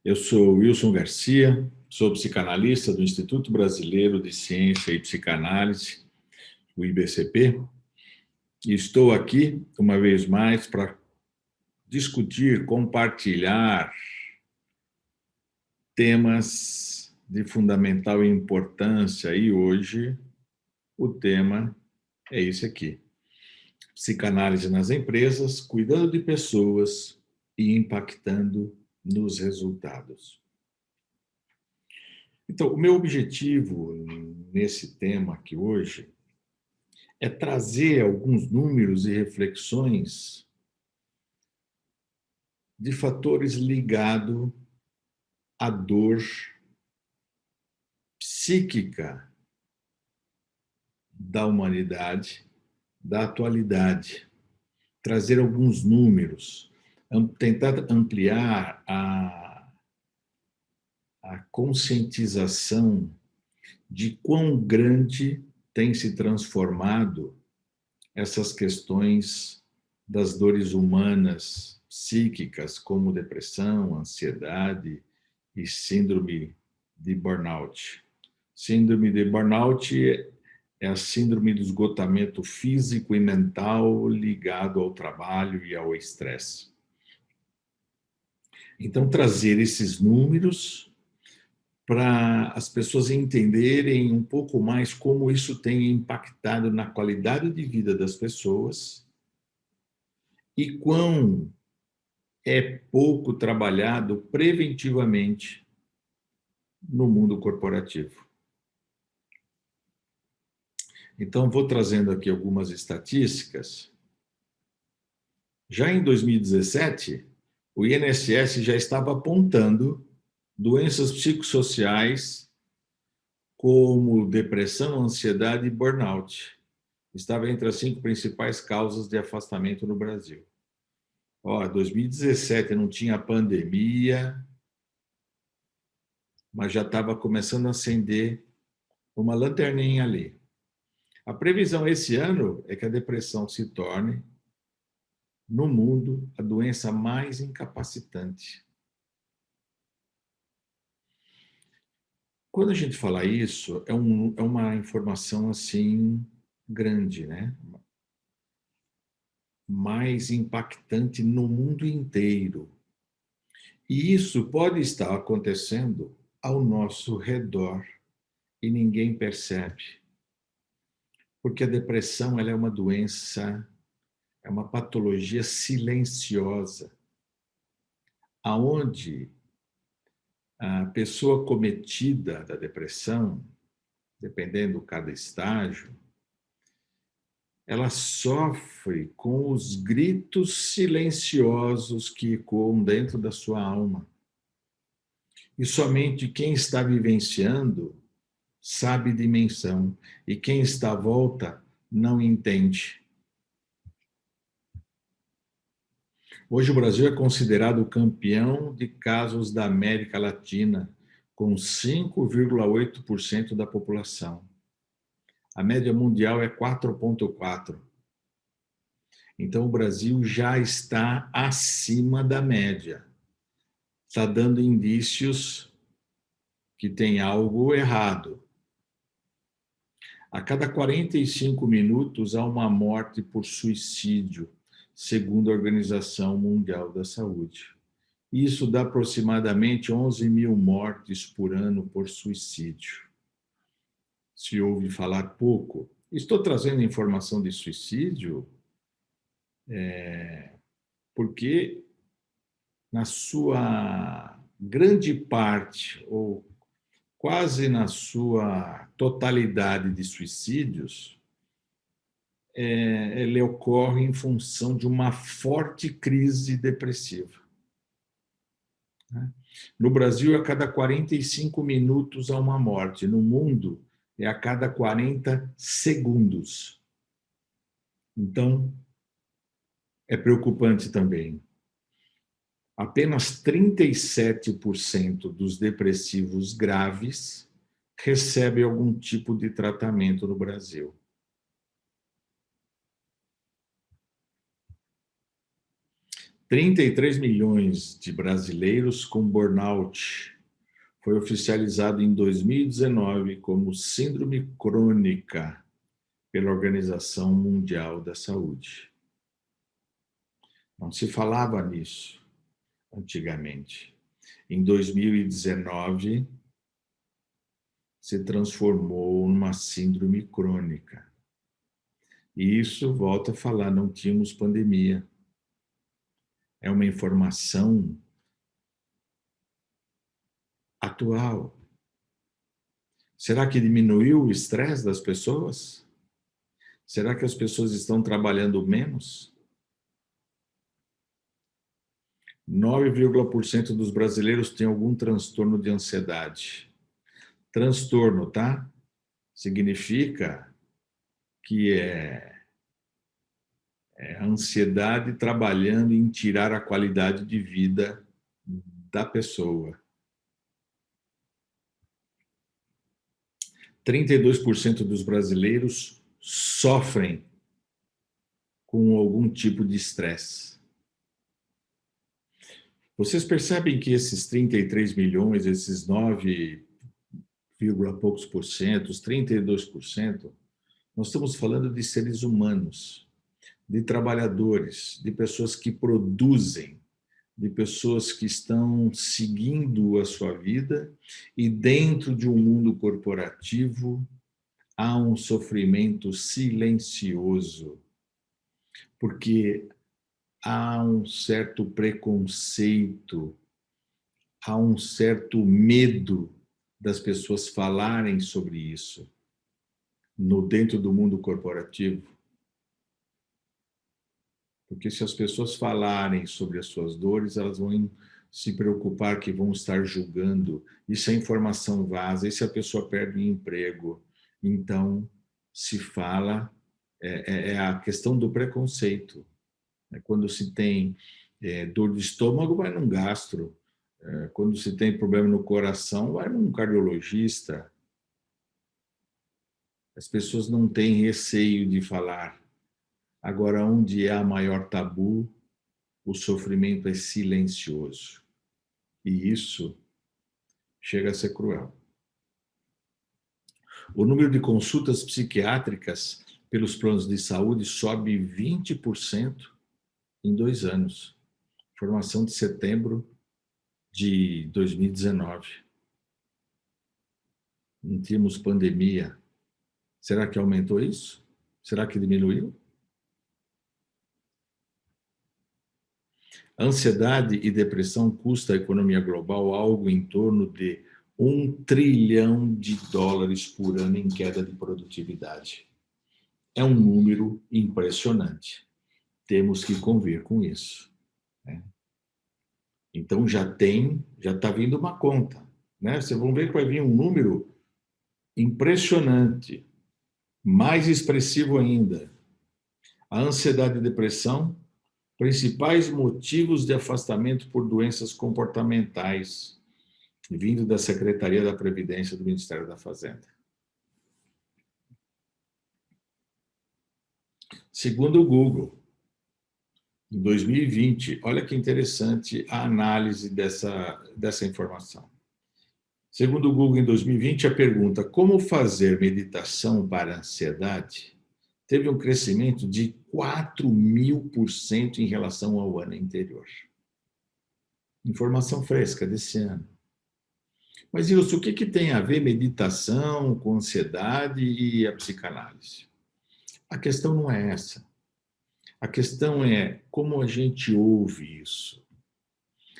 Eu sou Wilson Garcia, sou psicanalista do Instituto Brasileiro de Ciência e Psicanálise, o IBCP, e estou aqui, uma vez mais, para discutir, compartilhar temas de fundamental importância, e hoje o tema é esse aqui: psicanálise nas empresas, cuidando de pessoas e impactando nos resultados. Então, o meu objetivo nesse tema aqui hoje é trazer alguns números e reflexões de fatores ligados à dor psíquica da humanidade, da atualidade. Trazer alguns números, tentar ampliar a conscientização de quão grande tem se transformado essas questões das dores humanas psíquicas, como depressão, ansiedade e síndrome de burnout. Síndrome de burnout é a síndrome do esgotamento físico e mental ligado ao trabalho e ao estresse. Então, trazer esses números para as pessoas entenderem um pouco mais como isso tem impactado na qualidade de vida das pessoas e quão é pouco trabalhado preventivamente no mundo corporativo. Então, vou trazendo aqui algumas estatísticas. Já em 2017, o INSS já estava apontando doenças psicossociais como depressão, ansiedade e burnout. Estava entre as 5 principais causas de afastamento no Brasil. 2017 não tinha pandemia, mas já estava começando a acender uma lanterninha ali. A previsão esse ano é que a depressão se torne, no mundo, a doença mais incapacitante. Quando a gente fala isso, é uma informação assim grande, né? Mais impactante no mundo inteiro. E isso pode estar acontecendo ao nosso redor e ninguém percebe. Porque a depressão ela é uma doença, é uma patologia silenciosa, aonde a pessoa cometida da depressão, dependendo de cada estágio, ela sofre com os gritos silenciosos que ecoam dentro da sua alma. E somente quem está vivenciando sabe dimensão, e quem está à volta não entende. Hoje o Brasil é considerado o campeão de casos da América Latina, com 5,8% da população. A média mundial é 4,4%. Então o Brasil já está acima da média. Está dando indícios que tem algo errado. A cada 45 minutos há uma morte por suicídio, segundo a Organização Mundial da Saúde. Isso dá aproximadamente 11 mil mortes por ano por suicídio. Se ouve falar pouco. Estou trazendo informação de suicídio porque, na sua grande parte, ou quase na sua totalidade de suicídios, ele ocorre em função de uma forte crise depressiva. No Brasil, a cada 45 minutos há uma morte. No mundo, é a cada 40 segundos. Então, é preocupante também. Apenas 37% dos depressivos graves recebem algum tipo de tratamento no Brasil. 33 milhões de brasileiros com burnout. Foi oficializado em 2019 como síndrome crônica pela Organização Mundial da Saúde. Não se falava nisso antigamente. Em 2019, se transformou numa síndrome crônica. E isso, volta a falar, não tínhamos pandemia. É uma informação atual. Será que diminuiu o estresse das pessoas? Será que as pessoas estão trabalhando menos? 9,% dos brasileiros têm algum transtorno de ansiedade. Transtorno, tá? Significa que é a ansiedade trabalhando em tirar a qualidade de vida da pessoa. 32% dos brasileiros sofrem com algum tipo de estresse. Vocês percebem que esses 33 milhões, esses 9, poucos por cento, os 32%, nós estamos falando de seres humanos, de trabalhadores, de pessoas que produzem, de pessoas que estão seguindo a sua vida e dentro de um mundo corporativo há um sofrimento silencioso, porque há um certo preconceito, há um certo medo das pessoas falarem sobre isso dentro do mundo corporativo. Porque se as pessoas falarem sobre as suas dores, elas vão se preocupar que vão estar julgando, e se a informação vaza, e se a pessoa perde o emprego. Então, se fala, é a questão do preconceito. Quando se tem dor de estômago, vai num gastro. Quando se tem problema no coração, vai num cardiologista. As pessoas não têm receio de falar. Agora, onde há maior tabu, o sofrimento é silencioso. E isso chega a ser cruel. O número de consultas psiquiátricas pelos planos de saúde sobe 20% em 2 anos. Informação de setembro de 2019. Não tínhamos pandemia. Será que aumentou isso? Será que diminuiu? Ansiedade e depressão custam à economia global algo em torno de $1 trilhão por ano em queda de produtividade. É um número impressionante. Temos que conviver com isso. Né? Então já está vindo uma conta. Né? Vocês vão ver que vai vir um número impressionante, mais expressivo ainda. A ansiedade e depressão, principais motivos de afastamento por doenças comportamentais, vindo da Secretaria da Previdência do Ministério da Fazenda. Segundo o Google, em 2020, olha que interessante a análise dessa informação. Segundo o Google, em 2020, a pergunta como fazer meditação para ansiedade teve um crescimento de 4.000% em relação ao ano anterior. Informação fresca desse ano. Mas, Ilso, o que tem a ver meditação com ansiedade e a psicanálise? A questão não é essa. A questão é como a gente ouve isso.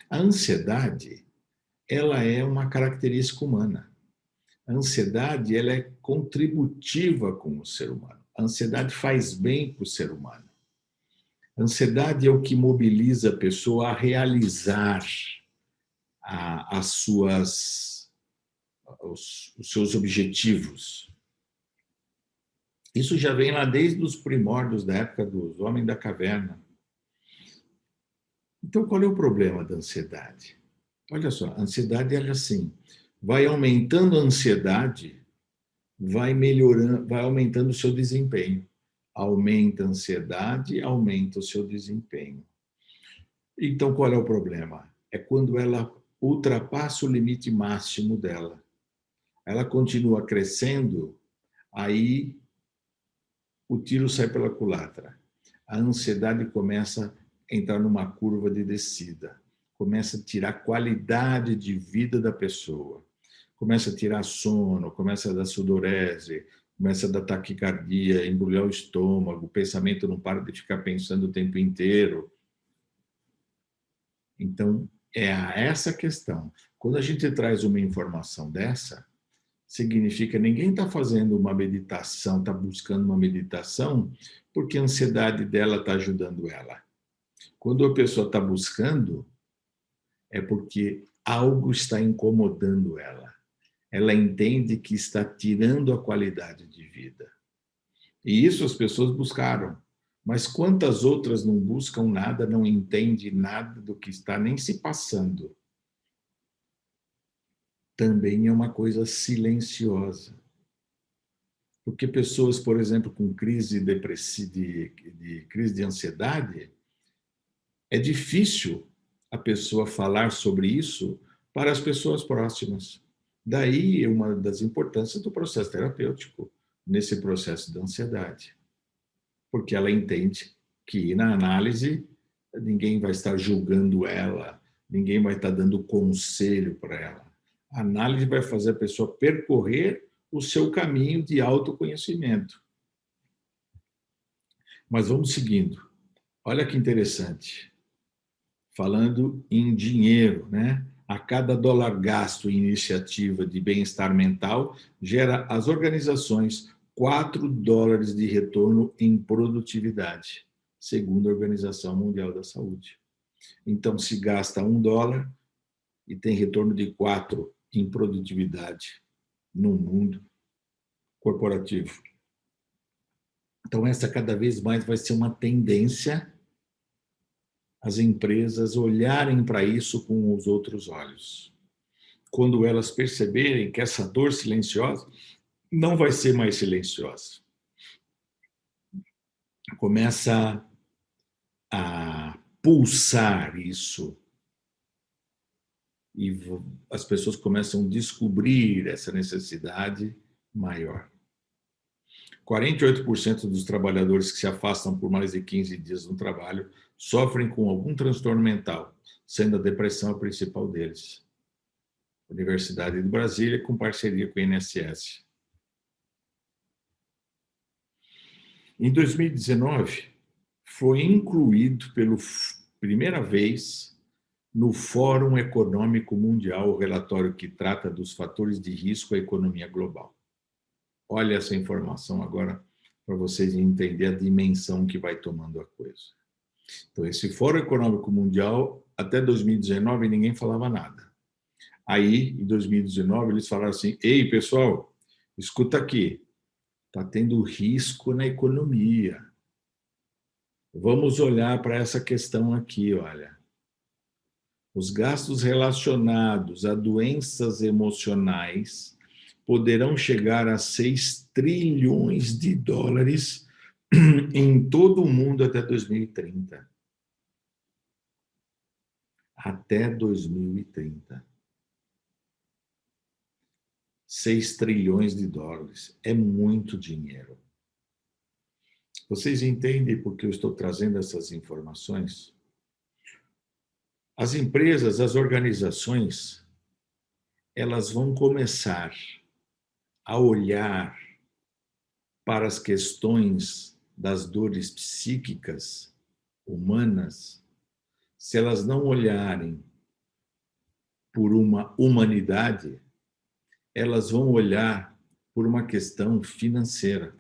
A ansiedade, ela é uma característica humana. A ansiedade, ela é contributiva com o ser humano. A ansiedade faz bem para o ser humano. A ansiedade é o que mobiliza a pessoa a realizar os seus objetivos. Isso já vem lá desde os primórdios da época dos homens da caverna. Então, qual é o problema da ansiedade? Olha só, a ansiedade é assim, vai aumentando a ansiedade, vai melhorando, vai aumentando o seu desempenho. Aumenta a ansiedade, aumenta o seu desempenho. Então, qual é o problema? É quando ela ultrapassa o limite máximo dela. Ela continua crescendo, aí o tiro sai pela culatra. A ansiedade começa a entrar numa curva de descida. Começa a tirar qualidade de vida da pessoa. Começa a tirar sono, começa a dar sudorese, começa a dar taquicardia, embrulhar o estômago, o pensamento não para de ficar pensando o tempo inteiro. Então, é essa questão. Quando a gente traz uma informação dessa, significa ninguém está fazendo uma meditação, está buscando uma meditação, porque a ansiedade dela está ajudando ela. Quando a pessoa está buscando, é porque algo está incomodando ela. Ela entende que está tirando a qualidade de vida. E isso as pessoas buscaram. Mas quantas outras não buscam nada, não entendem nada do que está nem se passando? Também é uma coisa silenciosa. Porque pessoas, por exemplo, com crise de crise de ansiedade, é difícil a pessoa falar sobre isso para as pessoas próximas. Daí uma das importâncias do processo terapêutico nesse processo da ansiedade, porque ela entende que na análise ninguém vai estar julgando ela, ninguém vai estar dando conselho para ela. A análise vai fazer a pessoa percorrer o seu caminho de autoconhecimento. Mas vamos seguindo. Olha que interessante. Falando em dinheiro, né? A cada dólar gasto em iniciativa de bem-estar mental, gera às organizações 4 dólares de retorno em produtividade, segundo a Organização Mundial da Saúde. Então, se gasta 1 dólar e tem retorno de 4 em produtividade no mundo corporativo. Então, essa cada vez mais vai ser uma tendência as empresas olharem para isso com os outros olhos. Quando elas perceberem que essa dor silenciosa não vai ser mais silenciosa. Começa a pulsar isso e as pessoas começam a descobrir essa necessidade maior. 48% dos trabalhadores que se afastam por mais de 15 dias no trabalho sofrem com algum transtorno mental, sendo a depressão a principal deles. Universidade de Brasília, com parceria com o INSS. Em 2019, foi incluído pela primeira vez no Fórum Econômico Mundial o relatório que trata dos fatores de risco à economia global. Olha essa informação agora para vocês entenderem a dimensão que vai tomando a coisa. Então, esse Fórum Econômico Mundial, até 2019, ninguém falava nada. Aí, em 2019, eles falaram assim: ei, pessoal, escuta aqui, está tendo risco na economia. Vamos olhar para essa questão aqui, olha. Os gastos relacionados a doenças emocionais poderão chegar a 6 trilhões de dólares em todo o mundo até 2030. Até 2030. 6 trilhões de dólares. É muito dinheiro. Vocês entendem por que eu estou trazendo essas informações? As empresas, as organizações, elas vão começar a olhar para as questões das dores psíquicas humanas, se elas não olharem por uma humanidade, elas vão olhar por uma questão financeira.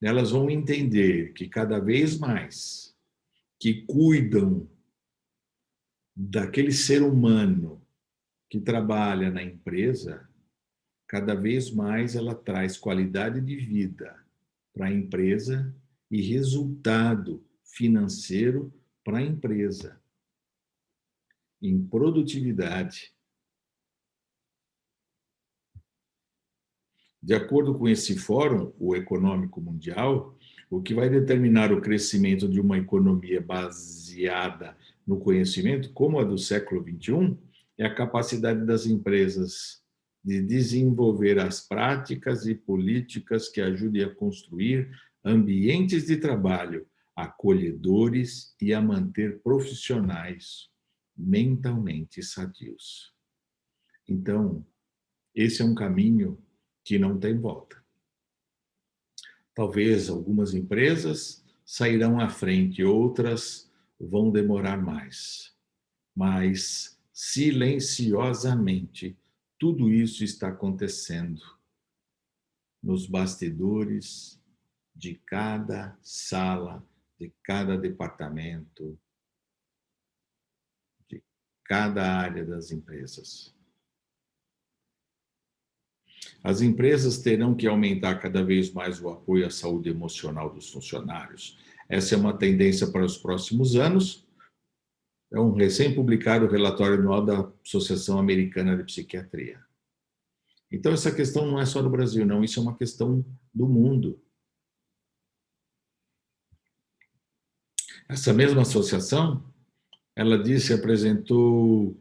Elas vão entender que cada vez mais que cuidam daquele ser humano que trabalha na empresa, cada vez mais ela traz qualidade de vida para a empresa e resultado financeiro para a empresa, em produtividade. De acordo com esse fórum, o Econômico Mundial, o que vai determinar o crescimento de uma economia baseada no conhecimento, como a do século XXI, é a capacidade das empresas de desenvolver as práticas e políticas que ajudem a construir ambientes de trabalho acolhedores e a manter profissionais mentalmente sadios. Então, esse é um caminho que não tem volta. Talvez algumas empresas sairão à frente, outras vão demorar mais. Mas, silenciosamente, tudo isso está acontecendo nos bastidores de cada sala, de cada departamento, de cada área das empresas. As empresas terão que aumentar cada vez mais o apoio à saúde emocional dos funcionários. Essa é uma tendência para os próximos anos. É um recém-publicado relatório anual da Associação Americana de Psiquiatria. Então, essa questão não é só do Brasil, não. Isso é uma questão do mundo. Essa mesma associação, ela disse, apresentou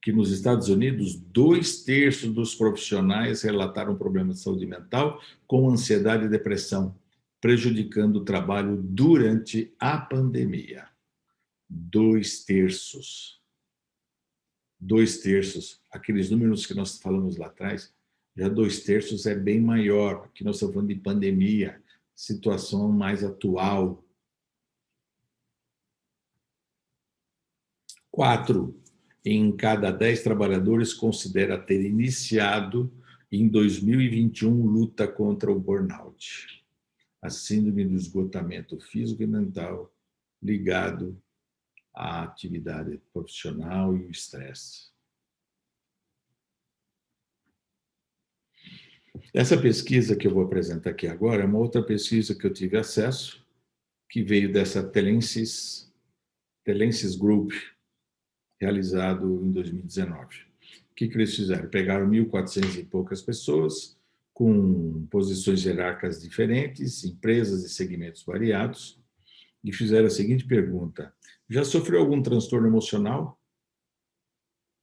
que nos Estados Unidos, 2/3 dos profissionais relataram problemas de saúde mental com ansiedade e depressão, prejudicando o trabalho durante a pandemia. 2/3. 2/3. Aqueles números que nós falamos lá atrás, já 2/3 é bem maior. Aqui nós estamos falando de pandemia, situação mais atual. 4 em cada 10 trabalhadores considera ter iniciado em 2021 luta contra o burnout, a síndrome do esgotamento físico e mental ligado à atividade profissional e o estresse. Essa pesquisa que eu vou apresentar aqui agora é uma outra pesquisa que eu tive acesso, que veio dessa Telensis Group, realizado em 2019. O que eles fizeram? Pegaram 1.400 e poucas pessoas, com posições hierárquicas diferentes, empresas e segmentos variados, e fizeram a seguinte pergunta: já sofreu algum transtorno emocional?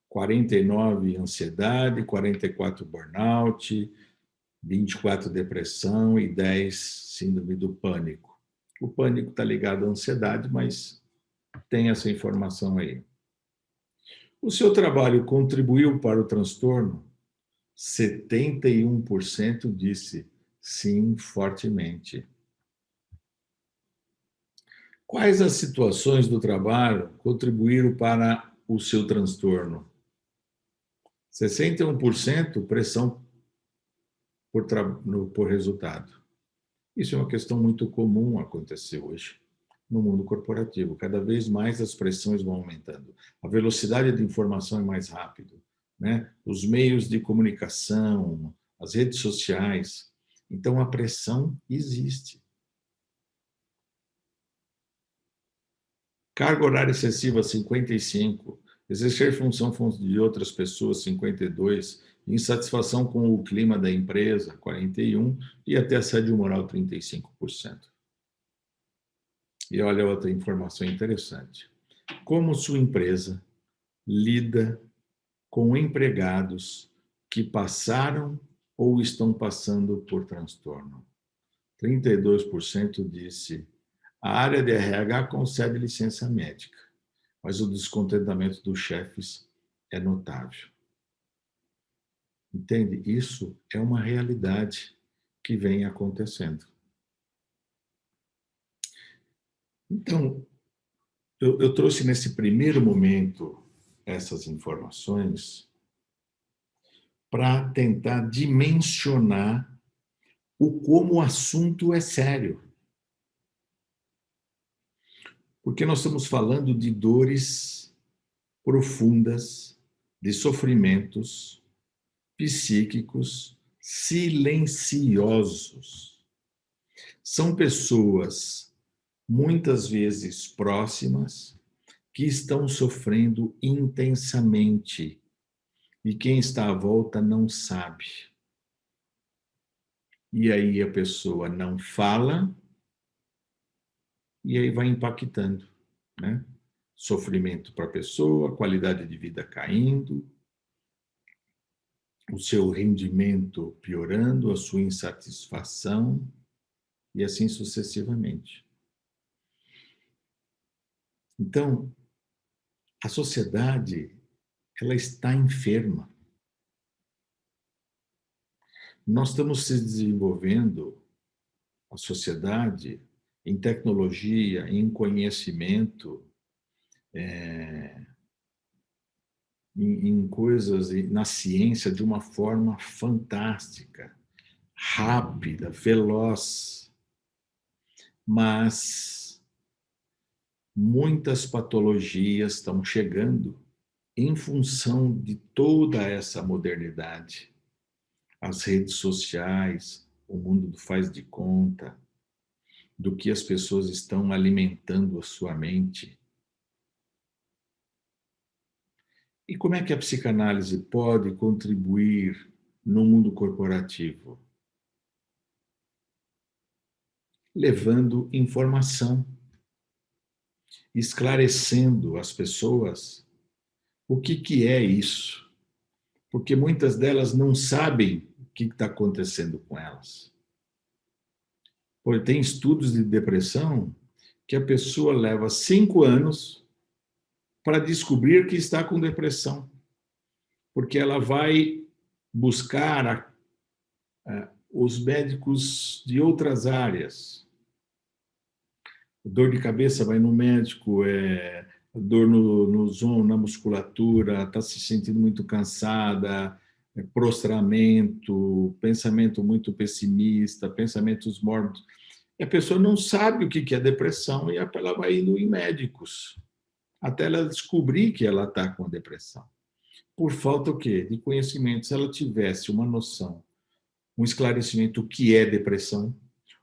49 ansiedade, 44 burnout, 24 depressão e 10 síndrome do pânico. O pânico está ligado à ansiedade, mas tem essa informação aí. O seu trabalho contribuiu para o transtorno? 71% disse sim, fortemente. Quais as situações do trabalho contribuíram para o seu transtorno? 61% pressão por resultado. Isso é uma questão muito comum acontecer hoje no mundo corporativo. Cada vez mais as pressões vão aumentando. A velocidade de informação é mais rápida, né? Os meios de comunicação, as redes sociais. Então, a pressão existe. Carga horária excessiva, 55. Exercer função de outras pessoas, 52. Insatisfação com o clima da empresa, 41. E até assédio moral, 35%. E olha outra informação interessante. Como sua empresa lida com empregados que passaram ou estão passando por transtorno? 32% disse: a área de RH concede licença médica, mas o descontentamento dos chefes é notável. Entende? Isso é uma realidade que vem acontecendo. Então, eu trouxe nesse primeiro momento essas informações para tentar dimensionar como o assunto é sério. Porque nós estamos falando de dores profundas, de sofrimentos psíquicos silenciosos. São pessoas, muitas vezes próximas, que estão sofrendo intensamente e quem está à volta não sabe. e aí a pessoa não fala, e aí vai impactando, né? Sofrimento para a pessoa, qualidade de vida caindo, o seu rendimento piorando, a sua insatisfação, e assim sucessivamente. Então, a sociedade, ela está enferma. Nós estamos se desenvolvendo, a sociedade, em tecnologia, em conhecimento, em coisas, na ciência, de uma forma fantástica, rápida, veloz, mas muitas patologias estão chegando em função de toda essa modernidade. As redes sociais, o mundo do faz de conta, do que as pessoas estão alimentando a sua mente. E como é que a psicanálise pode contribuir no mundo corporativo? Levando informação, esclarecendo às pessoas o que é isso, porque muitas delas não sabem o que está acontecendo com elas. Porque tem estudos de depressão que a pessoa leva 5 anos para descobrir que está com depressão, porque ela vai buscar os médicos de outras áreas. Dor de cabeça, vai no médico, dor na musculatura, está se sentindo muito cansada, prostramento, pensamento muito pessimista, pensamentos mórbidos. E a pessoa não sabe o que é depressão e ela vai indo em médicos, até ela descobrir que ela está com depressão. Por falta o quê? De conhecimento. Se ela tivesse uma noção, um esclarecimento do que é depressão,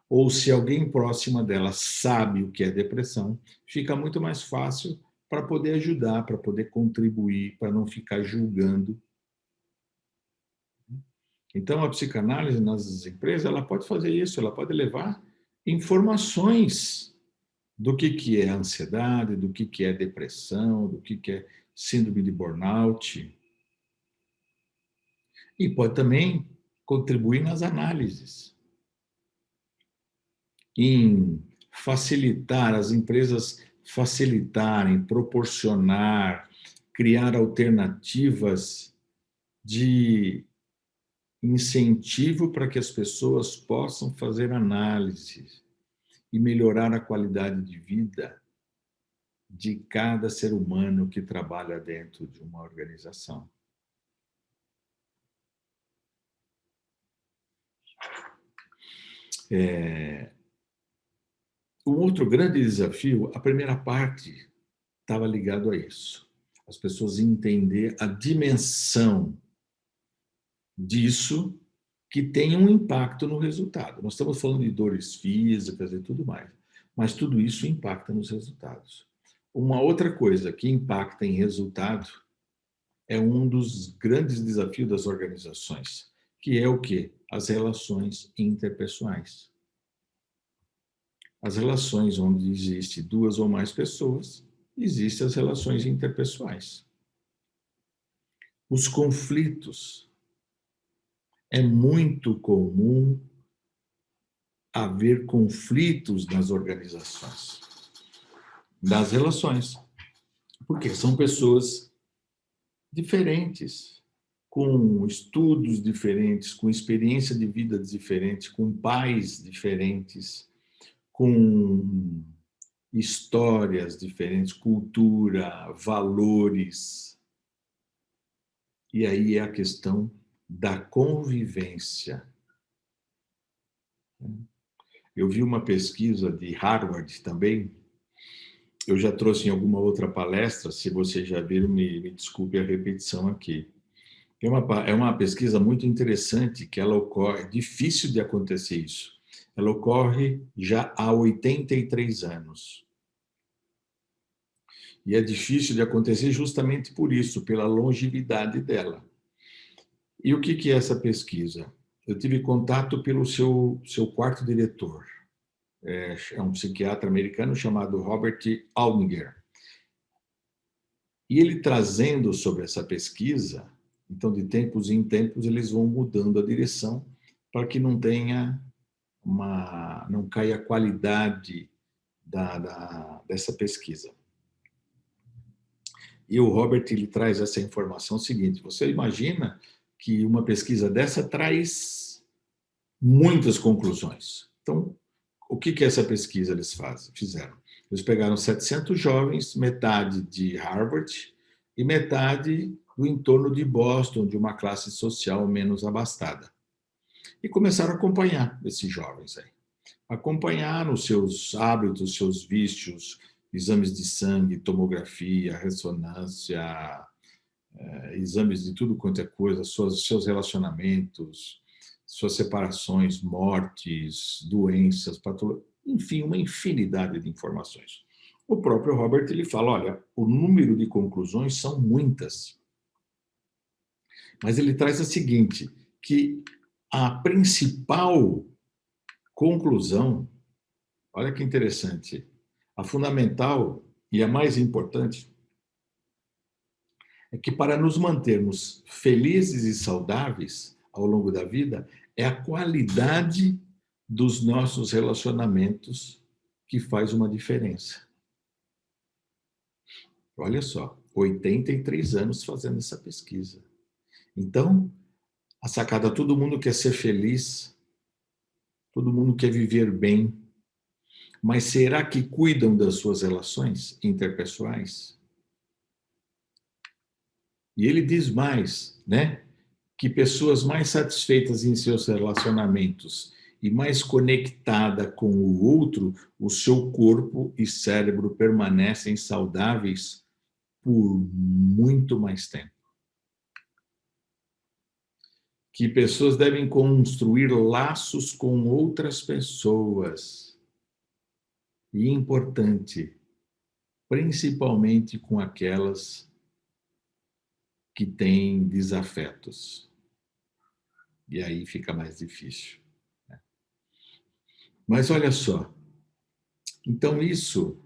ou se alguém próxima dela sabe o que é depressão, fica muito mais fácil para poder ajudar, para poder contribuir, para não ficar julgando. Então, a psicanálise nas empresas, ela pode fazer isso, ela pode levar informações do que é ansiedade, do que é depressão, do que é síndrome de burnout. E pode também contribuir nas análises, em facilitar, as empresas facilitarem, proporcionar, criar alternativas de incentivo para que as pessoas possam fazer análises e melhorar a qualidade de vida de cada ser humano que trabalha dentro de uma organização. Um outro grande desafio, a primeira parte estava ligado a isso. As pessoas entender a dimensão disso que tem um impacto no resultado. Nós estamos falando de dores físicas e tudo mais, mas tudo isso impacta nos resultados. Uma outra coisa que impacta em resultado é um dos grandes desafios das organizações, que é o quê? As relações interpessoais. As relações onde existe 2 ou mais pessoas, existem as relações interpessoais. Os conflitos. É muito comum haver conflitos nas organizações, das relações, porque são pessoas diferentes, com estudos diferentes, com experiência de vida diferente, com pais diferentes, com histórias diferentes, cultura, valores. E aí é a questão da convivência. Eu vi uma pesquisa de Harvard também, eu já trouxe em alguma outra palestra, se vocês já viram, me desculpe a repetição aqui. É uma pesquisa muito interessante, que ela ocorre, é difícil de acontecer isso. Ela ocorre já há 83 anos. E é difícil de acontecer justamente por isso, pela longevidade dela. E o que é essa pesquisa? Eu tive contato pelo seu quarto diretor. É um psiquiatra americano chamado Robert Aldinger. E ele trazendo sobre essa pesquisa, então de tempos em tempos eles vão mudando a direção para que não tenha não caia a qualidade dessa pesquisa. E o Robert ele traz essa informação seguinte: você imagina que uma pesquisa dessa traz muitas conclusões. Então, o que essa pesquisa eles fizeram? Eles pegaram 700 jovens, metade de Harvard e metade do entorno de Boston, de uma classe social menos abastada. E começaram a acompanhar esses jovens aí. Acompanhar os seus hábitos, seus vícios, exames de sangue, tomografia, ressonância, exames de tudo quanto é coisa, seus relacionamentos, suas separações, mortes, doenças, patologias, enfim, uma infinidade de informações. O próprio Robert ele fala, olha, o número de conclusões são muitas, mas ele traz a seguinte, que a principal conclusão, olha que interessante, a fundamental e a mais importante é que para nos mantermos felizes e saudáveis ao longo da vida, é a qualidade dos nossos relacionamentos que faz uma diferença. Olha só, 83 anos fazendo essa pesquisa. Então, a sacada, todo mundo quer ser feliz, todo mundo quer viver bem, mas será que cuidam das suas relações interpessoais? E ele diz mais, né? Que pessoas mais satisfeitas em seus relacionamentos e mais conectada com o outro, o seu corpo e cérebro permanecem saudáveis por muito mais tempo. Que pessoas devem construir laços com outras pessoas. E importante, principalmente com aquelas que têm desafetos. E aí fica mais difícil. Mas olha só, então isso,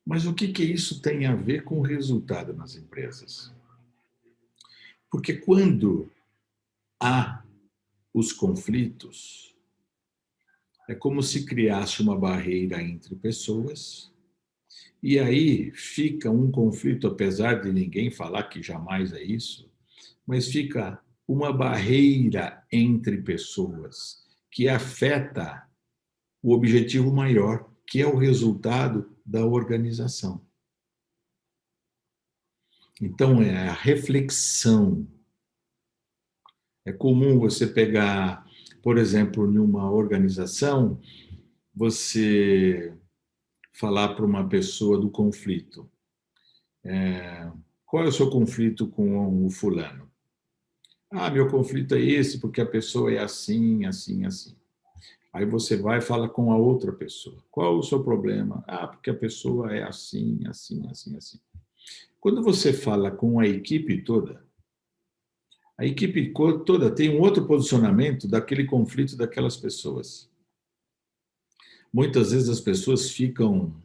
mas o que isso tem a ver com o resultado nas empresas? Porque quando há os conflitos, é como se criasse uma barreira entre pessoas, e aí fica um conflito, apesar de ninguém falar que jamais é isso, mas fica uma barreira entre pessoas que afeta o objetivo maior, que é o resultado da organização. Então, é a reflexão. É comum você pegar, por exemplo, numa organização, você falar para uma pessoa do conflito. Qual é o seu conflito com o fulano? Ah, meu conflito é esse, porque a pessoa é assim, assim, assim. Aí você vai e fala com a outra pessoa. Qual o seu problema? Ah, porque a pessoa é assim, assim, assim, assim. Quando você fala com a equipe toda tem um outro posicionamento daquele conflito daquelas pessoas. Muitas vezes as pessoas ficam,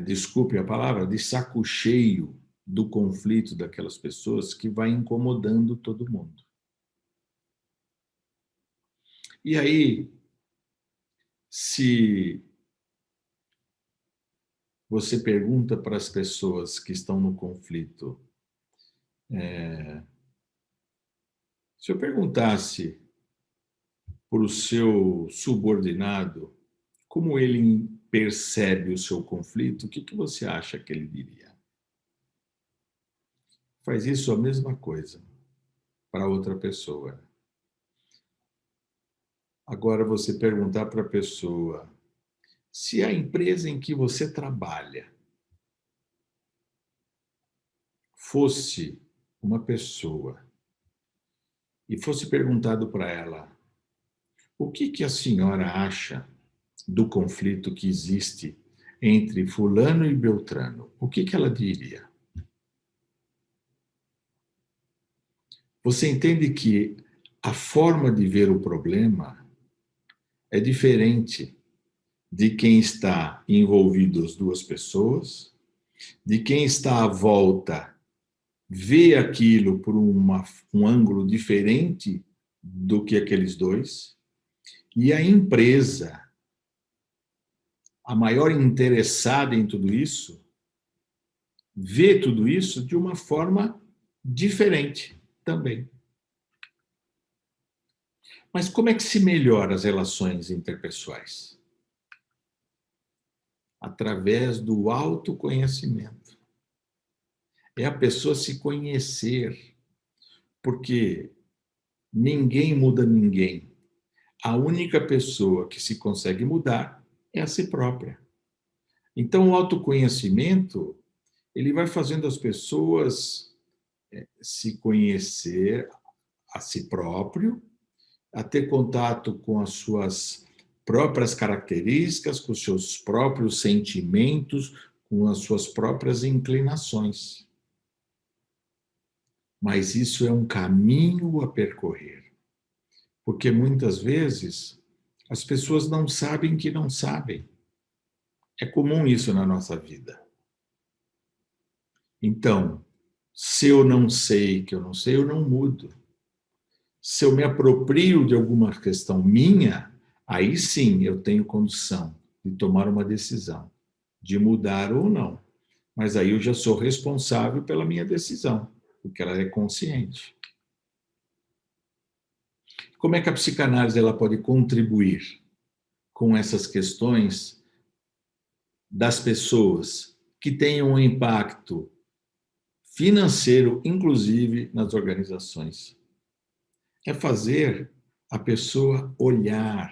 desculpe a palavra, de saco cheio do conflito daquelas pessoas que vai incomodando todo mundo. E aí, se você pergunta para as pessoas que estão no conflito, se eu perguntasse para o seu subordinado como ele percebe o seu conflito, o que você acha que ele diria? Faz isso a mesma coisa para outra pessoa. Agora você perguntar para a pessoa se a empresa em que você trabalha fosse uma pessoa e fosse perguntado para ela o que a senhora acha do conflito que existe entre fulano e Beltrano, o que ela diria? Você entende que a forma de ver o problema é diferente de quem está envolvido as duas pessoas, de quem está à volta vê aquilo por um ângulo diferente do que aqueles dois, e a empresa, a maior interessada em tudo isso, vê tudo isso de uma forma diferente também. Mas como é que se melhora as relações interpessoais? Através do autoconhecimento. É a pessoa se conhecer, porque ninguém muda ninguém. A única pessoa que se consegue mudar é a si própria. Então, o autoconhecimento, ele vai fazendo as pessoas se conhecer a si próprio, a ter contato com as suas próprias características, com os seus próprios sentimentos, com as suas próprias inclinações. Mas isso é um caminho a percorrer, porque muitas vezes as pessoas não sabem que não sabem. É comum isso na nossa vida. Então, se eu não sei que eu não sei, eu não mudo. Se eu me aproprio de alguma questão minha, aí sim eu tenho condição de tomar uma decisão, de mudar ou não. Mas aí eu já sou responsável pela minha decisão, porque ela é consciente. Como é que a psicanálise ela pode contribuir com essas questões das pessoas que tenham um impacto financeiro, inclusive nas organizações? É fazer a pessoa olhar,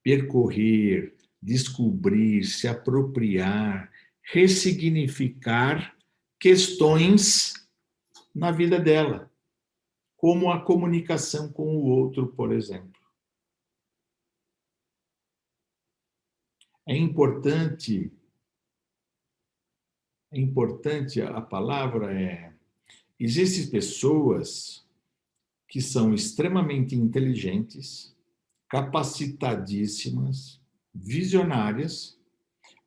percorrer, descobrir, se apropriar, ressignificar questões na vida dela, como a comunicação com o outro, por exemplo. É importante a palavra existem pessoas que são extremamente inteligentes, capacitadíssimas, visionárias,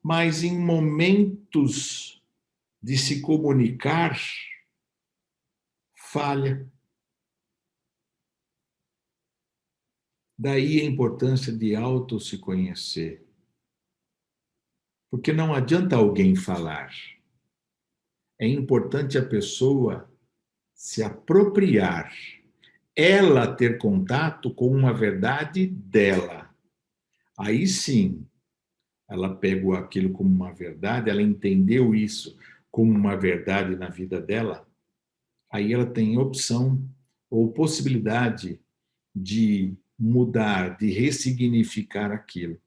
mas em momentos de se comunicar, falha. Daí a importância de se conhecer. Porque não adianta alguém falar. É importante a pessoa se apropriar, ela ter contato com uma verdade dela. Aí sim, ela pegou aquilo como uma verdade, ela entendeu isso como uma verdade na vida dela, aí ela tem opção ou possibilidade de mudar, de ressignificar aquilo.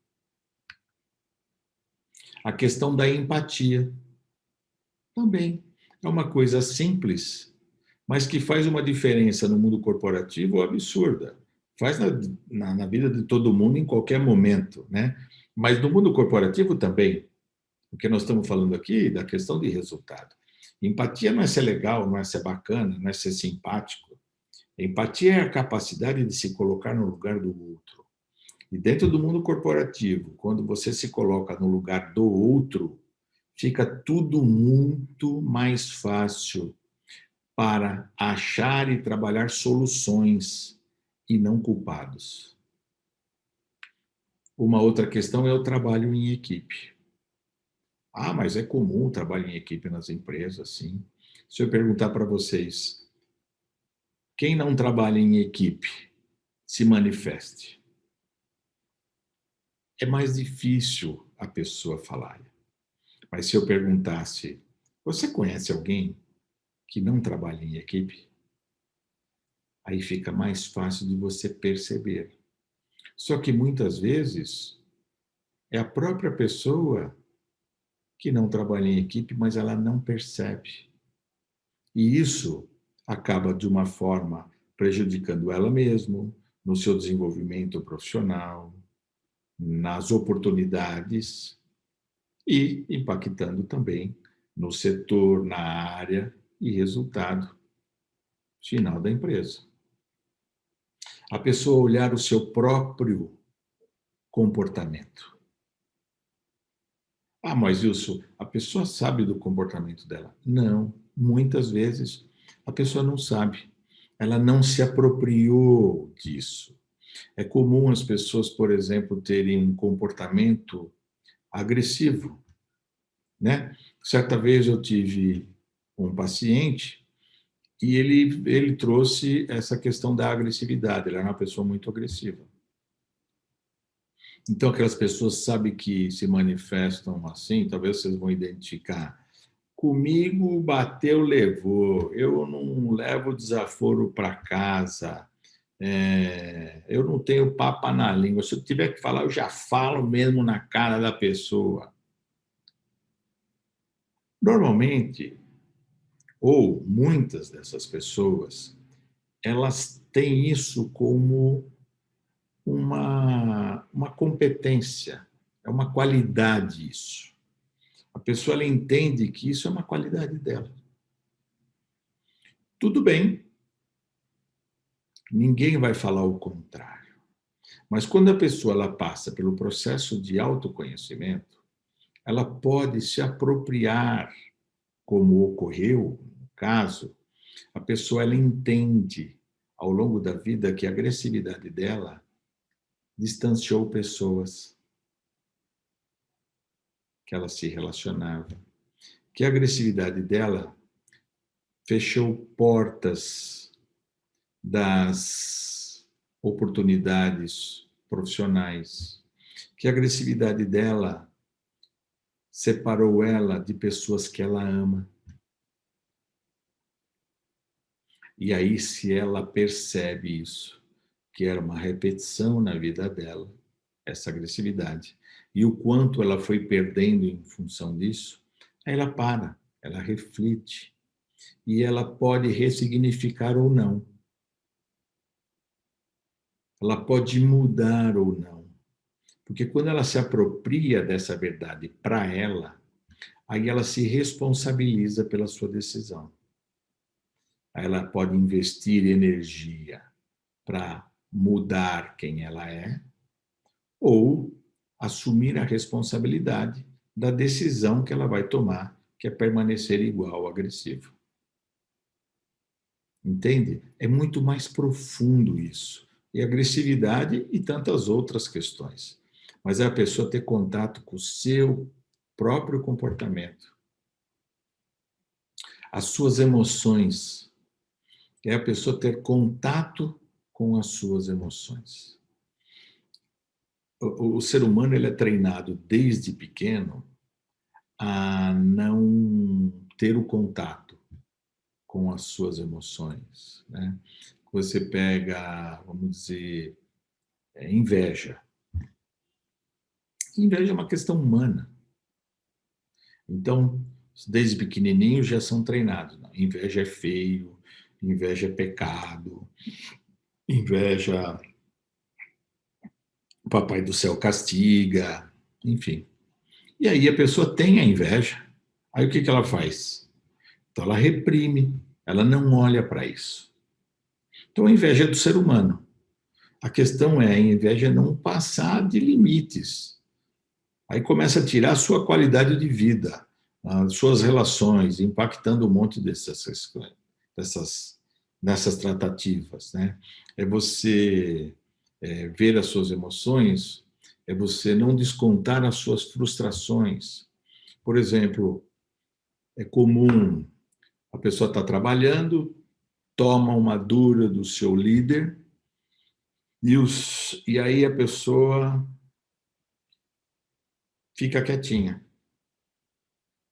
A questão da empatia também é uma coisa simples, mas que faz uma diferença no mundo corporativo absurda. Faz na vida de todo mundo em qualquer momento, né? Mas no mundo corporativo também, porque nós estamos falando aqui da questão de resultado. Empatia não é ser legal, não é ser bacana, não é ser simpático. Empatia é a capacidade de se colocar no lugar do outro. E dentro do mundo corporativo, quando você se coloca no lugar do outro, fica tudo muito mais fácil para achar e trabalhar soluções e não culpados. Uma outra questão é o trabalho em equipe. Ah, mas é comum o trabalho em equipe nas empresas, sim. Se eu perguntar para vocês, quem não trabalha em equipe, se manifeste. É mais difícil a pessoa falar. Mas se eu perguntasse, você conhece alguém que não trabalha em equipe? Aí fica mais fácil de você perceber. Só que muitas vezes é a própria pessoa que não trabalha em equipe, mas ela não percebe. E isso acaba, de uma forma, prejudicando ela mesma, no seu desenvolvimento profissional, nas oportunidades e impactando também no setor, na área e resultado final da empresa. A pessoa olhar o seu próprio comportamento. Ah, mas isso, a pessoa sabe do comportamento dela? Não, muitas vezes a pessoa não sabe. Ela não se apropriou disso. É comum as pessoas, por exemplo, terem um comportamento agressivo, né? Certa vez eu tive um paciente e ele trouxe essa questão da agressividade. Ele era uma pessoa muito agressiva. Então, aquelas pessoas sabem que se manifestam assim, talvez vocês vão identificar. Comigo bateu, levou. Eu não levo desaforo para casa. Eu não tenho papa na língua. Se eu tiver que falar, eu já falo mesmo na cara da pessoa. Normalmente, ou muitas dessas pessoas, elas têm isso como uma competência, é uma qualidade isso. A pessoa ela entende que isso é uma qualidade dela. Tudo bem, ninguém vai falar o contrário. Mas quando a pessoa ela passa pelo processo de autoconhecimento, ela pode se apropriar, como ocorreu no caso, a pessoa ela entende ao longo da vida que a agressividade dela distanciou pessoas que ela se relacionava, que a agressividade dela fechou portas das oportunidades profissionais, que a agressividade dela separou ela de pessoas que ela ama. E aí, se ela percebe isso, que era uma repetição na vida dela, essa agressividade, e o quanto ela foi perdendo em função disso, aí ela para, ela reflete, e ela pode ressignificar ou não. Ela pode mudar ou não. Porque quando ela se apropria dessa verdade para ela, aí ela se responsabiliza pela sua decisão. Aí ela pode investir energia para mudar quem ela é ou assumir a responsabilidade da decisão que ela vai tomar, que é permanecer igual agressivo. Entende? É muito mais profundo isso. E agressividade e tantas outras questões. Mas é a pessoa ter contato com o seu próprio comportamento, as suas emoções. É a pessoa ter contato com as suas emoções. O ser humano ele é treinado desde pequeno a não ter o contato com as suas emoções, né? Você pega, vamos dizer, inveja. Inveja é uma questão humana. Então, desde pequenininhos já são treinados. Não, inveja é feio, inveja é pecado, inveja o papai do céu castiga, enfim. E aí a pessoa tem a inveja. Aí o que ela faz? Então ela reprime, ela não olha para isso. Então a inveja é do ser humano. A questão é a inveja não passar de limites. Aí começa a tirar a sua qualidade de vida, as suas relações, impactando um monte dessas, dessas tratativas, né? É você ver as suas emoções, é você não descontar as suas frustrações. Por exemplo, é comum a pessoa estar trabalhando, toma uma dura do seu líder e aí a pessoa fica quietinha,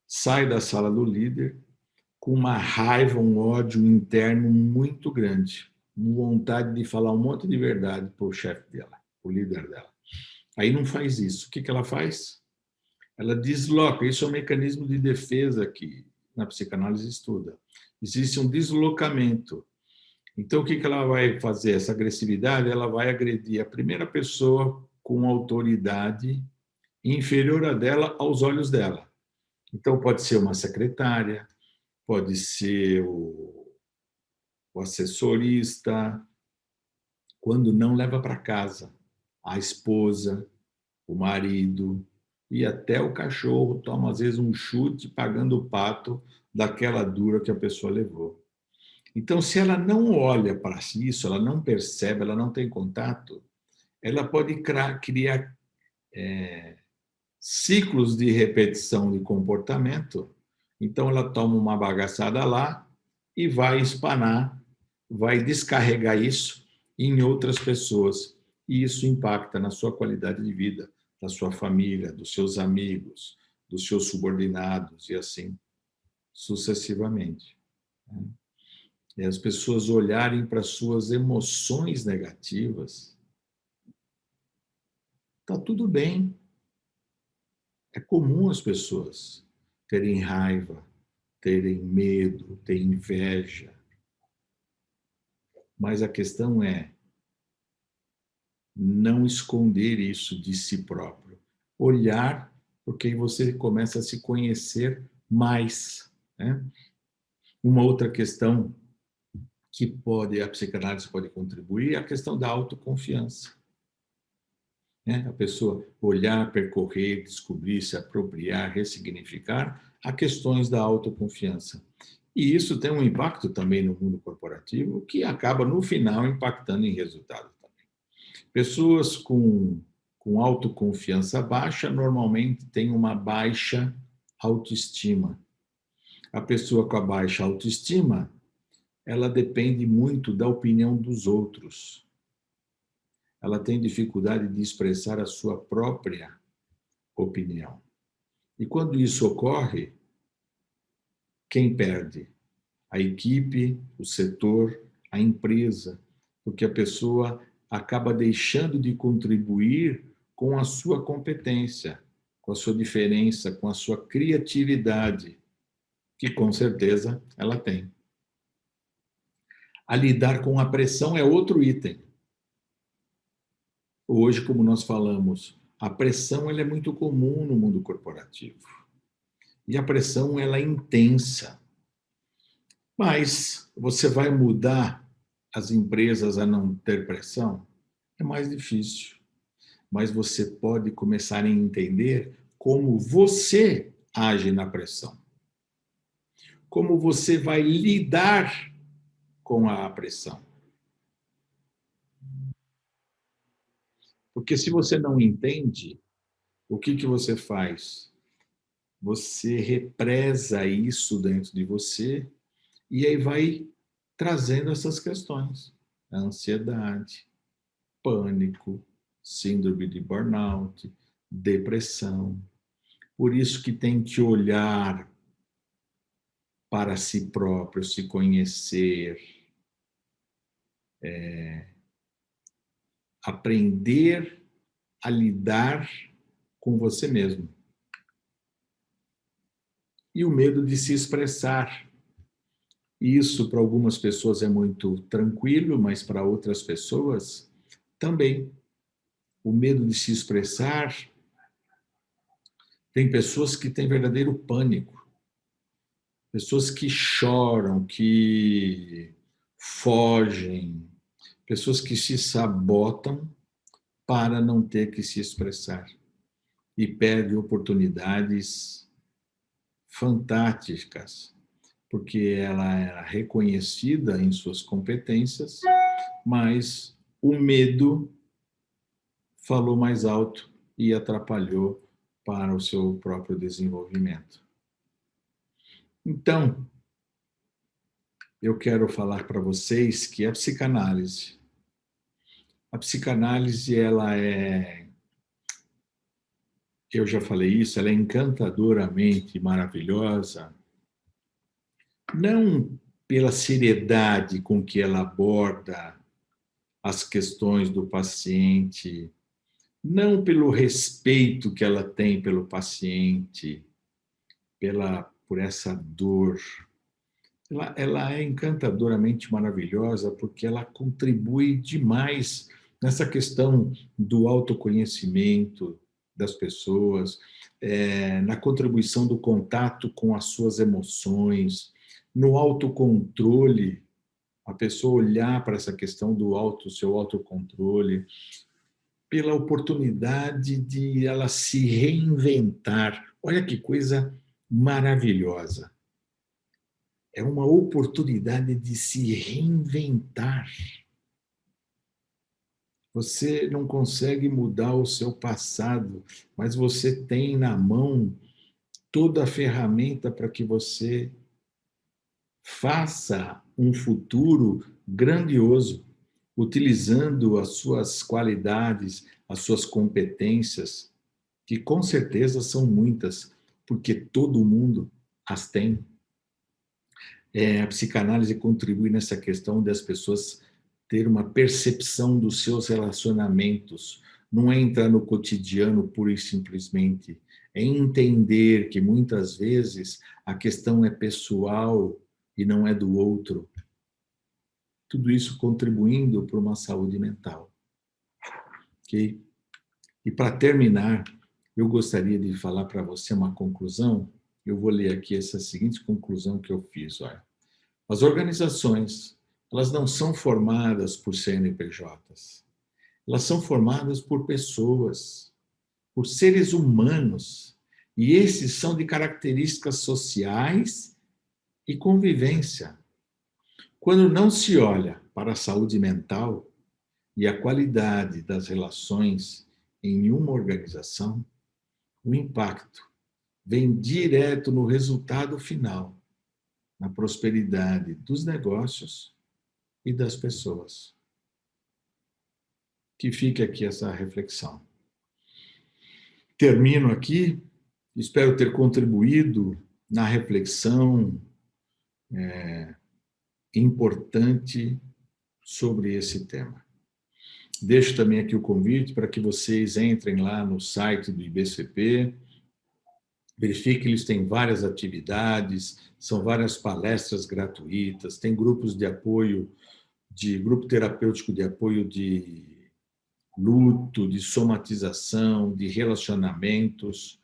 sai da sala do líder com uma raiva, um ódio interno muito grande, vontade de falar um monte de verdade para o chefe dela, o líder dela. Aí não faz isso. O que ela faz? Ela desloca. Isso é um mecanismo de defesa que na psicanálise estuda. Existe um deslocamento. Então, o que ela vai fazer? Essa agressividade, ela vai agredir a primeira pessoa com autoridade inferior a dela aos olhos dela. Então, pode ser uma secretária, pode ser o assessorista, quando não leva para casa. A esposa, o marido e até o cachorro toma, às vezes, um chute pagando o pato daquela dura que a pessoa levou. Então, se ela não olha para isso, ela não percebe, ela não tem contato, ela pode criar ciclos de repetição de comportamento. Então, ela toma uma bagaçada lá e vai espanar, vai descarregar isso em outras pessoas. E isso impacta na sua qualidade de vida, da sua família, dos seus amigos, dos seus subordinados e assim sucessivamente. E as pessoas olharem para suas emoções negativas, está tudo bem. É comum as pessoas terem raiva, terem medo, terem inveja. Mas a questão é não esconder isso de si próprio. Olhar, porque aí você começa a se conhecer mais. Né? Uma outra questão que a psicanálise pode contribuir é a questão da autoconfiança. Né? A pessoa olhar, percorrer, descobrir, se apropriar, ressignificar a questões da autoconfiança. E isso tem um impacto também no mundo corporativo, que acaba, no final, impactando em resultados também. Pessoas com autoconfiança baixa normalmente têm uma baixa autoestima. A pessoa com a baixa autoestima, ela depende muito da opinião dos outros. Ela tem dificuldade de expressar a sua própria opinião. E quando isso ocorre, quem perde? A equipe, o setor, a empresa, porque a pessoa acaba deixando de contribuir com a sua competência, com a sua diferença, com a sua criatividade, que com certeza ela tem. A lidar com a pressão é outro item. Hoje, como nós falamos, a pressão ela é muito comum no mundo corporativo. E a pressão ela é intensa. Mas você vai mudar as empresas a não ter pressão? É mais difícil. Mas você pode começar a entender como você age na pressão. Como você vai lidar com a pressão. Porque se você não entende, o que você faz? Você represa isso dentro de você e aí vai trazendo essas questões. A ansiedade, pânico, síndrome de burnout, depressão. Por isso que tem que olhar para si próprio, se conhecer, aprender a lidar com você mesmo. E o medo de se expressar. Isso para algumas pessoas é muito tranquilo, mas para outras pessoas também. O medo de se expressar. Tem pessoas que têm verdadeiro pânico. Pessoas que choram, que fogem, pessoas que se sabotam para não ter que se expressar e perdem oportunidades fantásticas, porque ela era reconhecida em suas competências, mas o medo falou mais alto e atrapalhou para o seu próprio desenvolvimento. Então, eu quero falar para vocês que a psicanálise, ela é, eu já falei isso, ela é encantadoramente maravilhosa, não pela seriedade com que ela aborda as questões do paciente, não pelo respeito que ela tem pelo paciente, por essa dor. Ela é encantadoramente maravilhosa porque ela contribui demais nessa questão do autoconhecimento das pessoas, na contribuição do contato com as suas emoções, no autocontrole A pessoa olhar para essa questão do seu autocontrole, pela oportunidade de ela se reinventar. Olha que coisa maravilhosa. É uma oportunidade de se reinventar. Você não consegue mudar o seu passado, mas você tem na mão toda a ferramenta para que você faça um futuro grandioso, utilizando as suas qualidades, as suas competências, que com certeza são muitas, porque todo mundo as tem. A psicanálise contribui nessa questão das pessoas ter uma percepção dos seus relacionamentos. Não é entrar no cotidiano pura e simplesmente, é entender que muitas vezes a questão é pessoal e não é do outro. Tudo isso contribuindo para uma saúde mental. Ok? E para terminar, eu gostaria de falar para você uma conclusão. Eu vou ler aqui essa seguinte conclusão que eu fiz. Olha. As organizações, elas não são formadas por CNPJs. Elas são formadas por pessoas, por seres humanos. E esses são de características sociais e convivência. Quando não se olha para a saúde mental e a qualidade das relações em uma organização, o impacto vem direto no resultado final, na prosperidade dos negócios e das pessoas. Que fique aqui essa reflexão. Termino aqui, espero ter contribuído na reflexão importante sobre esse tema. Deixo também aqui o convite para que vocês entrem lá no site do IBCP, verifiquem que eles têm várias atividades, são várias palestras gratuitas, tem grupos de apoio, grupo terapêutico de apoio de luto, de somatização, de relacionamentos,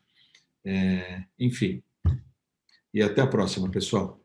enfim. E até a próxima, pessoal.